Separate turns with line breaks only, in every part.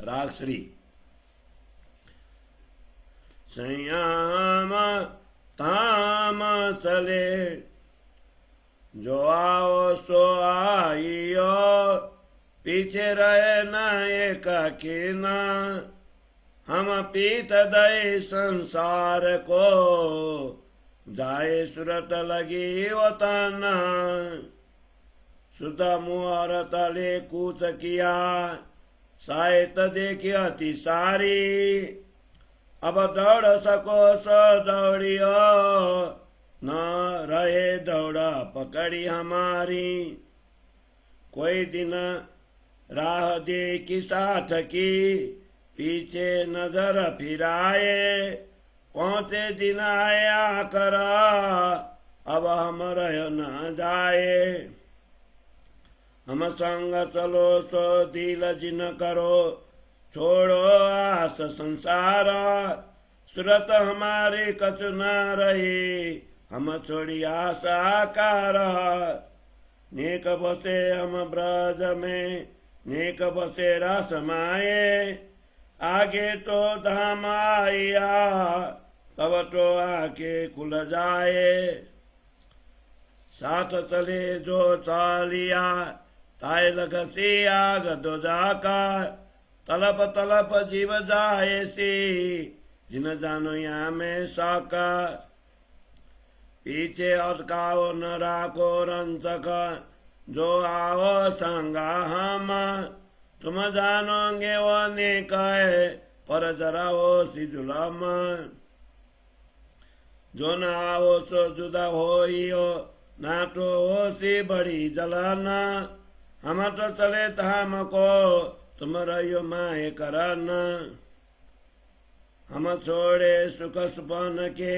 राग श्री। संयम ताम चले जो आओ सो आइयो, पीछे रहे न एकाकी न, हम पीत दई संसार को, जाए सुरत लगी वतन। सुत मुहर तले कूच किया, साहित देखी अति सारी, अब दौड़ सको सो दौड़ियो, न रहे दौड़ा पकड़ी हमारी। कोई दिन राह देखी साथ की, पीछे नजर फिराए, कौन से दिन आया करा, अब हम रह न जाए। हम संग चलो सो दिल जिन करो, छोड़ो आस संसार, सुरत हमारी कछु न रही, हम छोड़ी आशा कार। नेक बसे हम ब्रज में, नेक बसे रस माए, आगे तो धाम आया, तब तो आके खुल जाए। साथ चले जो चालिया, ताय लगसी आग दो जाका, तलप तलप जीव जाए सी, जिन जानो या में साका। पीछे अटकाओ न राखो रंचक, जो आओ संगा हम, तुम जानोगे वो नेक है, पर जरा हो सी जुलम। जो न आओ सो जुदा होइयो, ना तो हो सी बड़ी जलन, हम तो चले धाम को, तुम रहियो माए करन। हम छोड़े सुख सुपन के,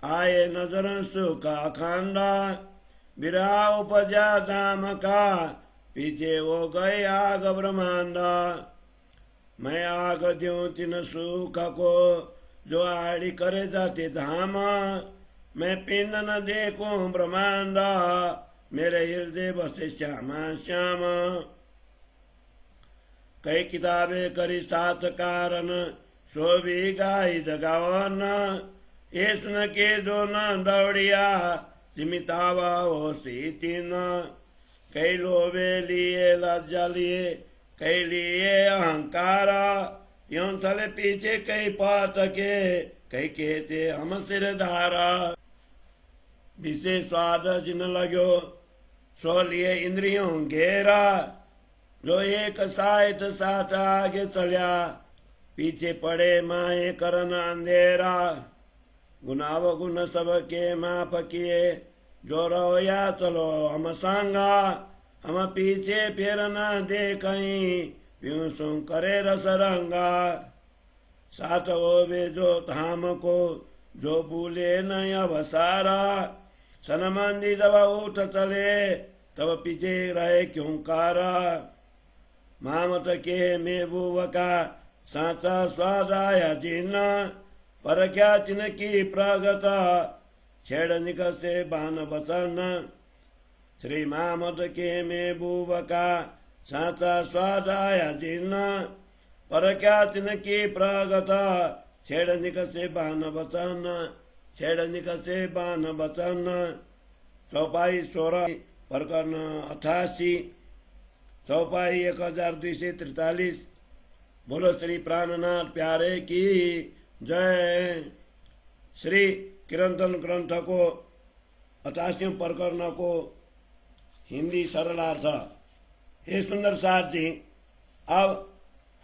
आए नजर सुख अखंडा, विरह उपजा धाम का, पीछे हो गए आग ब्रह्मांडा। मैं आग द्यूं तिन सुख को, जो आड़ी करे जाते धाम, मैं पिंड न देखूं ब्रह्मांडा, मेरे हृदय बसे श्यामा श्याम। कई किताबें करी साथ कारण, सो भी गाई जगावन, ये सुन के जो न दौड़िया, जिमितावा हो सी तीन। कई लोभे लिए लज्जा लिए, कई लिए अहंकारा, यूं चले पीछे कई पात के, कई कहते हम सिरधारा। विशेष स्वाद जिन लगो, सो लिए इंद्रियों घेरा, जो एक साहित साथ आगे चलिया, पीछे पड़े माए करन अंधेरा। गुनाव गुण सबके माफ किए, जो रोया चलो हम संगा, हम पीछे फिर न देखहीं, प्यूं सु करे रस रंगा। साथ वो वे जो धाम को, जो भूले न अवसारा, सनमंदी जब उठ चले, तब पीछे रहे क्यों कारा। मामत के महबूब का साचा स्वाद आया जिन्ना, पर क्या चिन्ह की प्रगता, छेड़ निकसे बान बचन। श्री मामद के महबूब का साचा स्वाद आया जिन्ना, पर क्या चिन्ह की प्रगता, छेड़ निकसे बान बचन, छेड़ निकसे बान बचन। चौपाई 16 प्रकरण 88, चौपाई 1243। बोलो श्री प्राणनाथ प्यारे की जय। श्री कीर्तन ग्रंथ को 88 प्रकरण को हिंदी सरलार्थ। हे सुंदर साथ जी, अब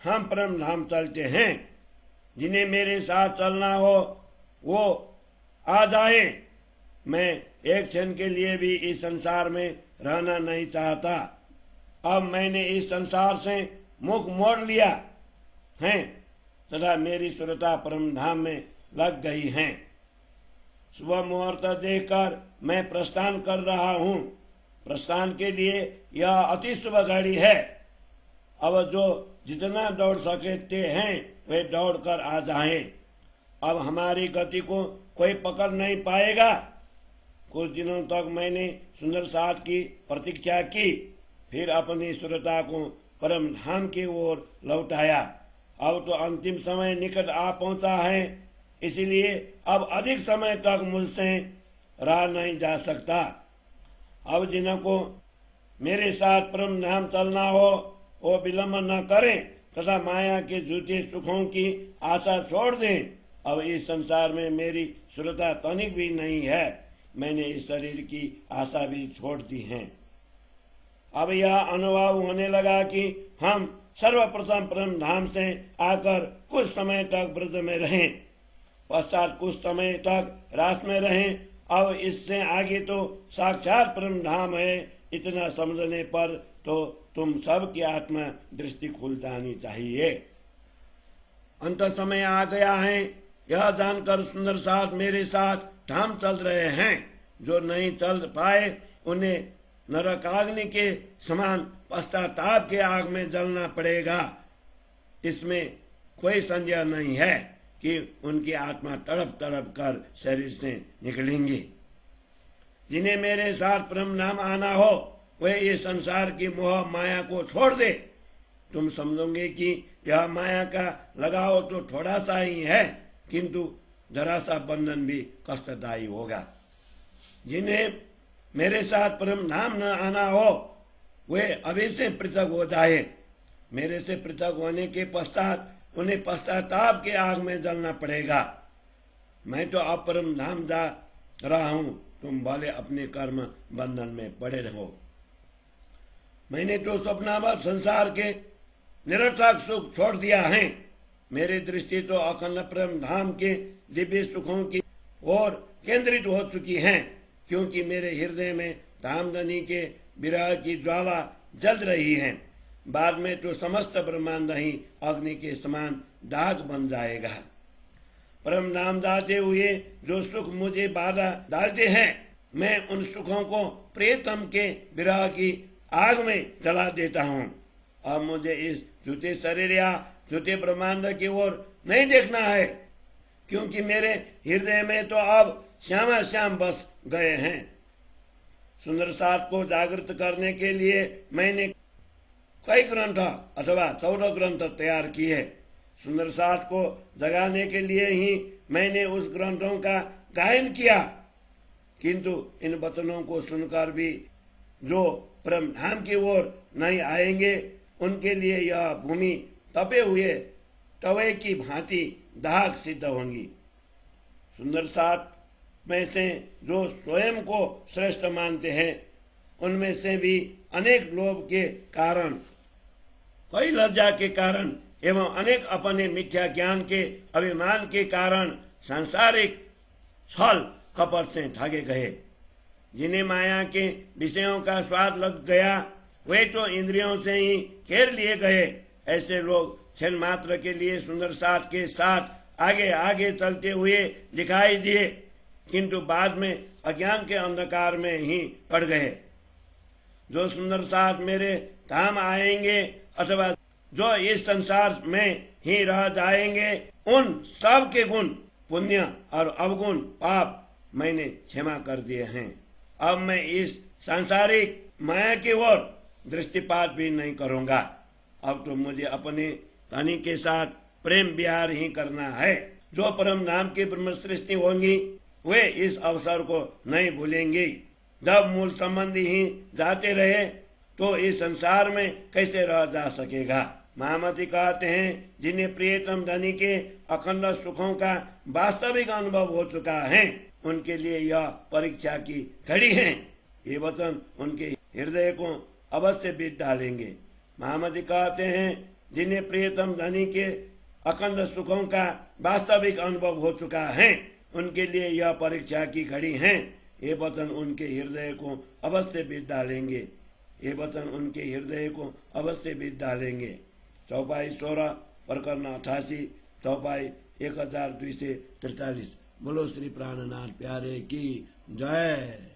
हम परम धाम चलते हैं। जिन्हें मेरे साथ चलना हो वो आ जाए। मैं एक क्षण के लिए भी इस संसार में रहना नहीं चाहता। अब मैंने इस संसार से मुख मोड़ लिया है तथा मेरी सुरता परम धाम में लग गई है। सुबह मुहूर्त देखकर मैं प्रस्थान कर रहा हूँ। प्रस्थान के लिए यह अति शुभ घड़ी है। अब जो जितना दौड़ सकते हैं वे दौड़ कर आ जाएं। अब हमारी गति को कोई पकड़ नहीं पाएगा। कुछ दिनों तक मैंने सुंदर साथ की प्रतीक्षा की, फिर अपनी सुरता को परम धाम की ओर लौटाया। अब तो अंतिम समय निकट आ पहुंचा है, इसलिए अब अधिक समय तक मुझसे रहा नहीं जा सकता। अब जिनको मेरे साथ परम धाम चलना हो वो विलंब न करें तथा माया के झूठे सुखों की आशा छोड़ दें। अब इस संसार में मेरी सुरता तनिक भी नहीं है, मैंने इस शरीर की आशा भी छोड़ दी है। अब यह अनुभव होने लगा कि हम सर्वप्रथम परम धाम से आकर कुछ समय तक ब्रज में रहें, पश्चात कुछ समय तक रास में रहें। अब इससे आगे तो साक्षात परम धाम है, इतना समझने पर तो तुम सब की आत्मा दृष्टि खुल जानी चाहिए। अंत समय आ गया है, यह जानकर सुंदर साथ मेरे साथ धाम चल रहे हैं। जो नहीं चल पाए उन्हें नरकाग्नि के समान पश्चाताप के आग में जलना पड़ेगा। इसमें कोई संदेह नहीं है कि उनकी आत्मा तड़प तड़प कर शरीर से निकलेंगी। जिन्हें मेरे साथ परम नाम आना हो वे इस संसार की मोह माया को छोड़ दे। तुम समझोगे कि यह माया का लगाव तो थोड़ा सा ही है, किंतु जरा सा बंधन भी कष्टदायी होगा। जिन्हें मेरे साथ परम नाम न आना हो वे अभी से पृथक हो जाए। मेरे से पृथक होने के पश्चात उन्हें पश्चाताप के आग में जलना पड़ेगा। मैं तो अब परम धाम जा रहा हूं, तुम भले अपने कर्म बंधन में पड़े रहो। मैंने तो स्वप्नावत संसार के निरर्थक सुख छोड़ दिया है। मेरी दृष्टि तो अखंड परम धाम के दिव्य सुखों की ओर केंद्रित हो चुकी है, क्योंकि मेरे हृदय में धामधनी के विरह की ज्वाला जल रही है। बाद में तो समस्त ब्रह्मांड ही अग्नि के समान दाग बन जाएगा। परम नाम जाते हुए जो सुख मुझे बाधा डालते हैं, मैं उन सुखों को प्रियतम के विरह की आग में जला देता हूँ। अब मुझे इस झूठे शरीर या झूठे ब्रह्मांड की ओर नहीं देखना है, क्योंकि मेरे हृदय में तो अब श्यामा श्याम बस गए हैं। सुंदर साथ को जागृत करने के लिए मैंने कई ग्रंथ अथवा 14 ग्रंथ तैयार किए। सुंदर साथ को जगाने के लिए ही मैंने उस ग्रंथों का गायन किया, किंतु इन वचनों को सुनकर भी जो परम धाम की ओर नहीं आएंगे उनके लिए यह भूमि तपे हुए तवे की भांति दाग सिद्ध होंगी। सुंदर साथ में से जो स्वयं को श्रेष्ठ मानते हैं, उनमें से भी अनेक लोभ के कारण, कई लज्जा के कारण एवं अनेक अपने मिथ्या ज्ञान के अभिमान के कारण सांसारिक छल कपट से ठगे गए। जिन्हें माया के विषयों का स्वाद लग गया वे तो इंद्रियों से ही घेर लिए गए। ऐसे लोग क्षण मात्र के लिए सुंदर साथ के साथ आगे आगे चलते हुए दिखाई दिए, किंतु बाद में अज्ञान के अंधकार में ही पड़ गए। जो सुंदर साथ मेरे धाम आएंगे अथवा जो इस संसार में ही रह जाएंगे, उन सब के गुण पुण्य और अवगुण पाप मैंने क्षमा कर दिए हैं। अब मैं इस सांसारिक माया की ओर दृष्टिपात भी नहीं करूंगा। अब तो मुझे अपने धनी के साथ प्रेम विहार ही करना है। जो परम नाम की ब्रह्म सृष्टि होंगी वे इस अवसर को नहीं भूलेंगे। जब मूल संबंधी ही जाते रहे तो इस संसार में कैसे रह जा सकेगा। महामती कहते हैं, जिन्हें प्रियतम धनी के अखंड सुखों का वास्तविक अनुभव हो चुका है, उनके लिए यह परीक्षा की घड़ी है। ये वचन उनके हृदय को अवश्य बीत डालेंगे। महामती कहते हैं, जिन्हें प्रियतम धनी के अखंड सुखों का वास्तविक अनुभव हो चुका है, उनके लिए यह परीक्षा की घड़ी है। ये वचन उनके हृदय को अवश्य बीत डालेंगे। ये वचन उनके हृदय को अवश्य बीत डालेंगे। चौपाई 16 प्रकरण 88 चौपाई 1243। बोलो श्री प्राणनाथ प्यारे की जय।